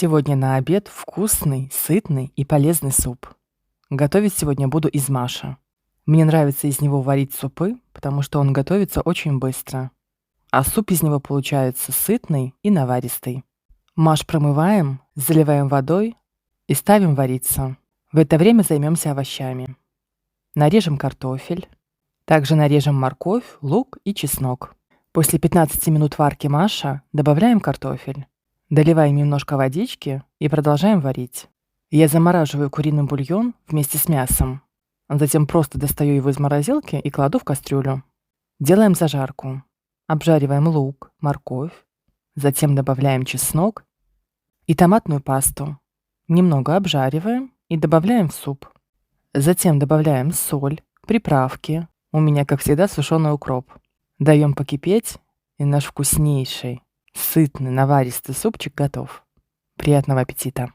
Сегодня на обед вкусный, сытный и полезный суп. Готовить сегодня буду из маша. Мне нравится из него варить супы, потому что он готовится очень быстро. А суп из него получается сытный и наваристый. Маш промываем, заливаем водой и ставим вариться. В это время займемся овощами. Нарежем картофель. Также нарежем морковь, лук и чеснок. После 15 минут варки маша добавляем картофель. Доливаем немножко водички и продолжаем варить. Я замораживаю куриный бульон вместе с мясом. Затем просто достаю его из морозилки и кладу в кастрюлю. Делаем зажарку. Обжариваем лук, морковь. Затем добавляем чеснок и томатную пасту. Немного обжариваем и добавляем в суп. Затем добавляем соль, приправки. У меня, как всегда, сушеный укроп. Даем покипеть, и наш вкуснейший, сытный, наваристый супчик готов. Приятного аппетита!